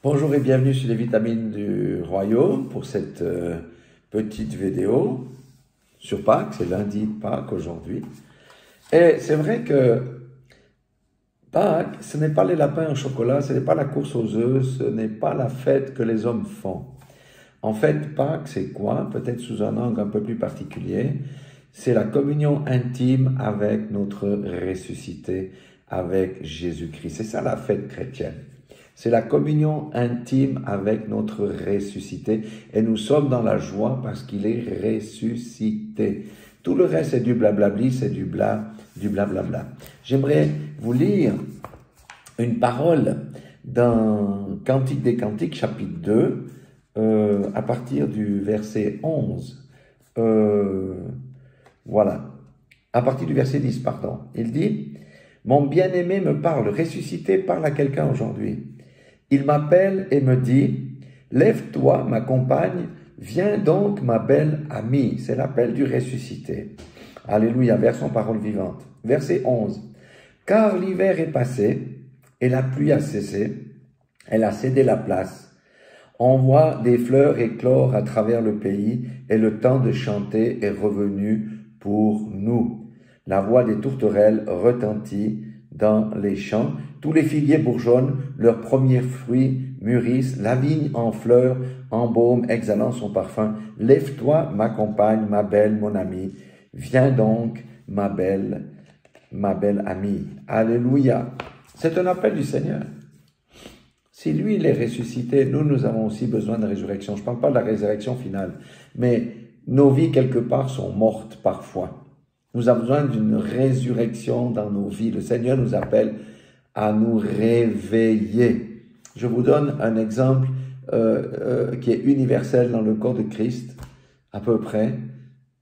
Bonjour et bienvenue sur les vitamines du royaume pour cette petite vidéo sur Pâques, c'est lundi de Pâques aujourd'hui. Et c'est vrai que Pâques, ce n'est pas les lapins au chocolat, ce n'est pas la course aux œufs, ce n'est pas la fête que les hommes font. En fait, Pâques, c'est quoi? Peut-être sous un angle un peu plus particulier, c'est la communion intime avec notre ressuscité, avec Jésus-Christ. C'est ça la fête chrétienne. C'est la communion intime avec notre ressuscité et nous sommes dans la joie parce qu'il est ressuscité. Tout le reste, c'est du blablabli, c'est du blablabla. J'aimerais vous lire une parole dans Cantique des Cantiques, chapitre 2, à partir du verset 11. Voilà. À partir du verset 10, pardon. Il dit, « Mon bien-aimé me parle, ressuscité parle à quelqu'un aujourd'hui. Il m'appelle et me dit, « Lève-toi, ma compagne, viens donc, ma belle amie. » C'est l'appel du ressuscité. Alléluia, version parole vivante. Verset 11. « Car l'hiver est passé et la pluie a cessé, elle a cédé la place. On voit des fleurs éclore à travers le pays et le temps de chanter est revenu pour nous. La voix des tourterelles retentit dans les champs. Tous les figuiers bourgeonnent, leurs premiers fruits mûrissent, la vigne en fleurs, embaume, exhalant son parfum. Lève-toi, ma compagne, ma belle, mon amie. Viens donc, ma belle amie. Alléluia. C'est un appel du Seigneur. Si lui, il est ressuscité, nous avons aussi besoin de résurrection. Je ne parle pas de la résurrection finale, mais nos vies, quelque part, sont mortes parfois. Nous avons besoin d'une résurrection dans nos vies. Le Seigneur nous appelle à nous réveiller. Je vous donne un exemple qui est universel dans le corps de Christ, à peu près.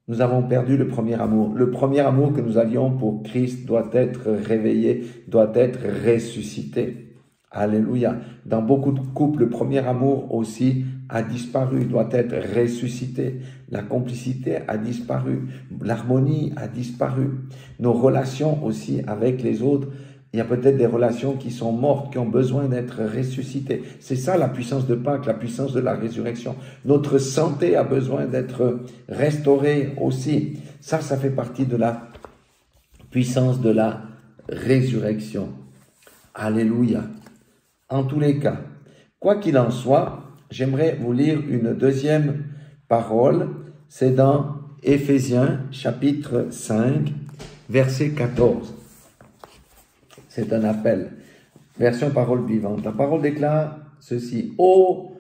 Nous avons perdu le premier amour. Le premier amour que nous avions pour Christ doit être réveillé, doit être ressuscité. Alléluia. Dans beaucoup de couples, le premier amour aussi a disparu, doit être ressuscité. La complicité a disparu. L'harmonie a disparu. Nos relations aussi avec les autres, il y a peut-être des relations qui sont mortes, qui ont besoin d'être ressuscitées. C'est ça la puissance de Pâques, la puissance de la résurrection. Notre santé a besoin d'être restaurée aussi. Ça fait partie de la puissance de la résurrection. Alléluia. En tous les cas, quoi qu'il en soit, j'aimerais vous lire une deuxième parole. C'est dans Éphésiens chapitre 5, verset 14. C'est un appel. Version parole vivante. La parole déclare ceci. « Ô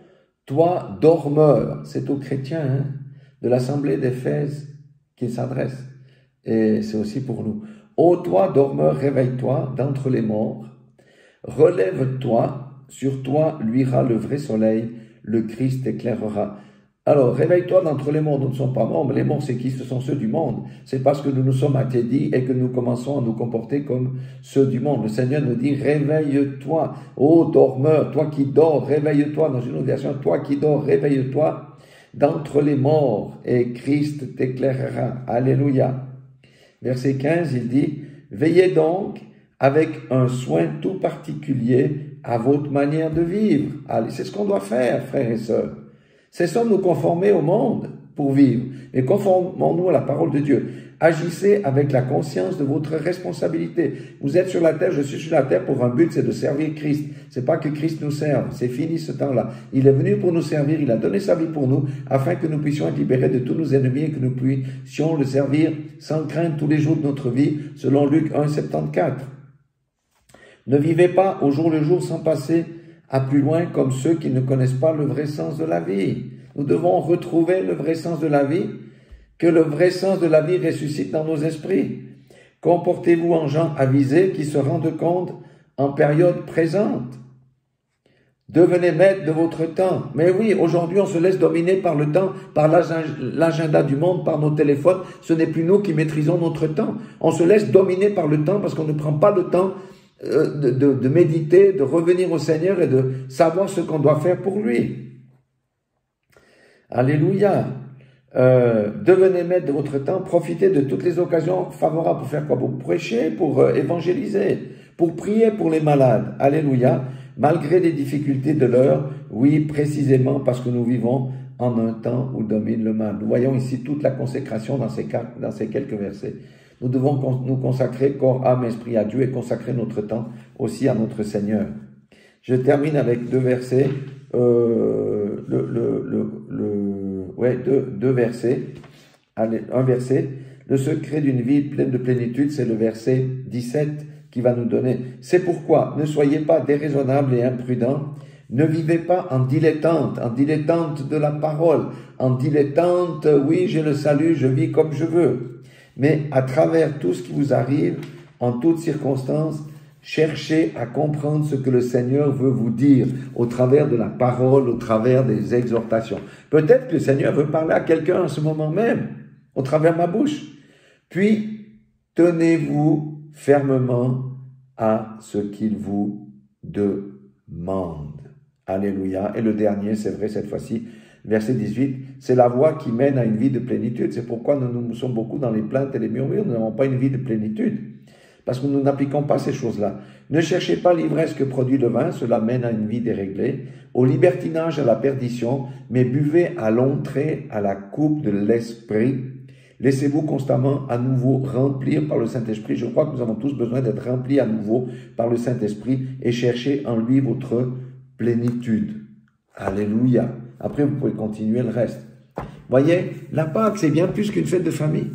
toi dormeur », c'est aux chrétiens de l'assemblée d'Éphèse qu'il s'adresse. Et c'est aussi pour nous. « Ô toi dormeur, réveille-toi d'entre les morts. Relève-toi, sur toi luira le vrai soleil, le Christ éclairera. » Alors, réveille-toi d'entre les morts, nous ne sommes pas morts, mais les morts, c'est qui? Ce sont ceux du monde. C'est parce que nous nous sommes attédis et que nous commençons à nous comporter comme ceux du monde. Le Seigneur nous dit, réveille-toi, ô dormeur, toi qui dors, réveille-toi. Dans une autre version, toi qui dors, réveille-toi d'entre les morts et Christ t'éclairera. Alléluia. Verset 15, il dit, veillez donc avec un soin tout particulier à votre manière de vivre. Allez, c'est ce qu'on doit faire, frères et sœurs. Cessons de nous conformer au monde pour vivre, mais conformons-nous à la parole de Dieu. Agissez avec la conscience de votre responsabilité. Vous êtes sur la terre, je suis sur la terre pour un but, c'est de servir Christ. C'est pas que Christ nous serve, c'est fini ce temps-là. Il est venu pour nous servir, il a donné sa vie pour nous, afin que nous puissions être libérés de tous nos ennemis et que nous puissions le servir sans crainte tous les jours de notre vie, selon Luc 1, 74. Ne vivez pas au jour le jour sans passer à plus loin comme ceux qui ne connaissent pas le vrai sens de la vie. Nous devons retrouver le vrai sens de la vie, que le vrai sens de la vie ressuscite dans nos esprits. Comportez-vous en gens avisés qui se rendent compte en période présente. Devenez maître de votre temps. Mais oui, aujourd'hui, on se laisse dominer par le temps, par l'agenda du monde, par nos téléphones. Ce n'est plus nous qui maîtrisons notre temps. On se laisse dominer par le temps parce qu'on ne prend pas le temps de méditer, de revenir au Seigneur et de savoir ce qu'on doit faire pour lui. Alléluia. Devenez maître de votre temps, profitez de toutes les occasions favorables pour faire quoi? Pour prêcher, pour évangéliser, pour prier pour les malades. Alléluia. malgré les difficultés de l'heure, oui, précisément parce que nous vivons en un temps où domine le mal. Nous voyons ici toute la consécration dans ces quelques versets. Nous devons nous consacrer corps, âme, esprit à Dieu et consacrer notre temps aussi à notre Seigneur. Je termine avec deux versets, deux versets. Allez, un verset. Le secret d'une vie pleine de plénitude, c'est le verset 17 qui va nous donner. C'est pourquoi ne soyez pas déraisonnables et imprudents. Ne vivez pas en dilettante de la parole, en dilettante, oui, j'ai le salut, je vis comme je veux. Mais à travers tout ce qui vous arrive, en toutes circonstances, cherchez à comprendre ce que le Seigneur veut vous dire au travers de la parole, au travers des exhortations. Peut-être que le Seigneur veut parler à quelqu'un en ce moment même, au travers de ma bouche. Puis, tenez-vous fermement à ce qu'il vous demande. Alléluia. Et le dernier, c'est vrai cette fois-ci, verset 18, c'est la voie qui mène à une vie de plénitude. C'est pourquoi nous sommes beaucoup dans les plaintes et les murmures, nous n'avons pas une vie de plénitude. Parce que nous n'appliquons pas ces choses-là. Ne cherchez pas l'ivresse que produit le vin, cela mène à une vie déréglée, au libertinage, à la perdition, mais buvez à l'entrée à la coupe de l'esprit. Laissez-vous constamment à nouveau remplir par le Saint-Esprit. Je crois que nous avons tous besoin d'être remplis à nouveau par le Saint-Esprit et cherchez en lui votre plénitude. Alléluia. Après, vous pouvez continuer le reste. Voyez, la Pâque, c'est bien plus qu'une fête de famille.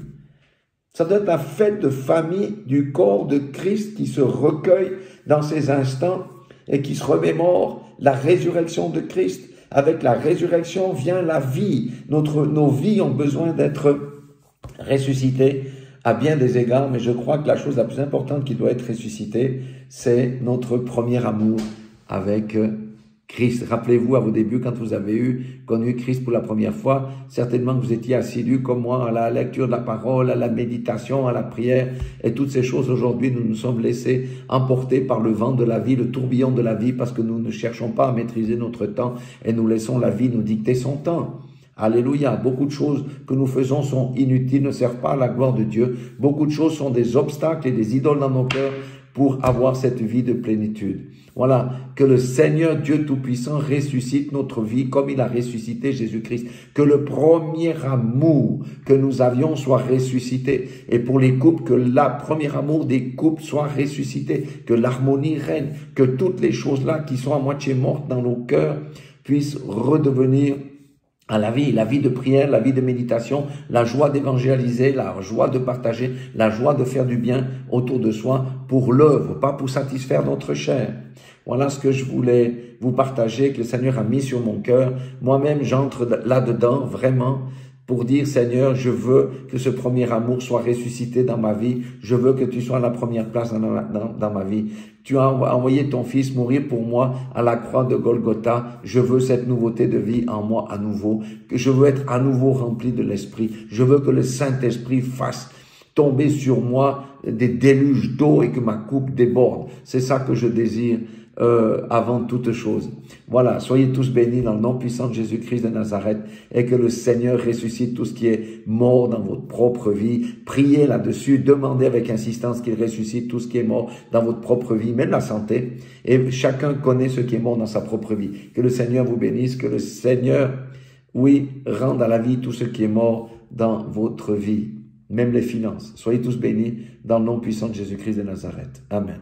Ça doit être la fête de famille du corps de Christ qui se recueille dans ces instants et qui se remémore la résurrection de Christ. Avec la résurrection vient la vie. Nos vies ont besoin d'être ressuscitées à bien des égards, mais je crois que la chose la plus importante qui doit être ressuscitée, c'est notre premier amour avec Christ. Rappelez-vous à vos débuts, quand vous avez connu Christ pour la première fois, certainement que vous étiez assidus comme moi à la lecture de la parole, à la méditation, à la prière, et toutes ces choses. Aujourd'hui, nous nous sommes laissés emporter par le vent de la vie, le tourbillon de la vie, parce que nous ne cherchons pas à maîtriser notre temps et nous laissons la vie nous dicter son temps. Alléluia. Beaucoup de choses que nous faisons sont inutiles, ne servent pas à la gloire de Dieu. Beaucoup de choses sont des obstacles et des idoles dans nos cœurs pour avoir cette vie de plénitude. Voilà, que le Seigneur Dieu Tout-Puissant ressuscite notre vie comme il a ressuscité Jésus-Christ. Que le premier amour que nous avions soit ressuscité. Et pour les couples, que le premier amour des couples soit ressuscité. Que l'harmonie règne. Que toutes les choses-là qui sont à moitié mortes dans nos cœurs puissent redevenir à la vie de prière, la vie de méditation, la joie d'évangéliser, la joie de partager, la joie de faire du bien autour de soi pour l'œuvre, pas pour satisfaire notre chair. Voilà ce que je voulais vous partager, que le Seigneur a mis sur mon cœur. Moi-même, j'entre là-dedans, vraiment, pour dire, Seigneur, je veux que ce premier amour soit ressuscité dans ma vie. Je veux que tu sois à la première place dans ma vie. Tu as envoyé ton Fils mourir pour moi à la croix de Golgotha. Je veux cette nouveauté de vie en moi à nouveau. Que je veux être à nouveau rempli de l'Esprit. Je veux que le Saint-Esprit fasse tomber sur moi des déluges d'eau et que ma coupe déborde. C'est ça que je désire avant toute chose. Voilà, soyez tous bénis dans le nom puissant de Jésus-Christ de Nazareth et que le Seigneur ressuscite tout ce qui est mort dans votre propre vie. Priez là-dessus, demandez avec insistance qu'il ressuscite tout ce qui est mort dans votre propre vie, même la santé. Et chacun connaît ce qui est mort dans sa propre vie. Que le Seigneur vous bénisse, que le Seigneur, oui, rende à la vie tout ce qui est mort dans votre vie, même les finances. Soyez tous bénis dans le nom puissant de Jésus-Christ de Nazareth. Amen.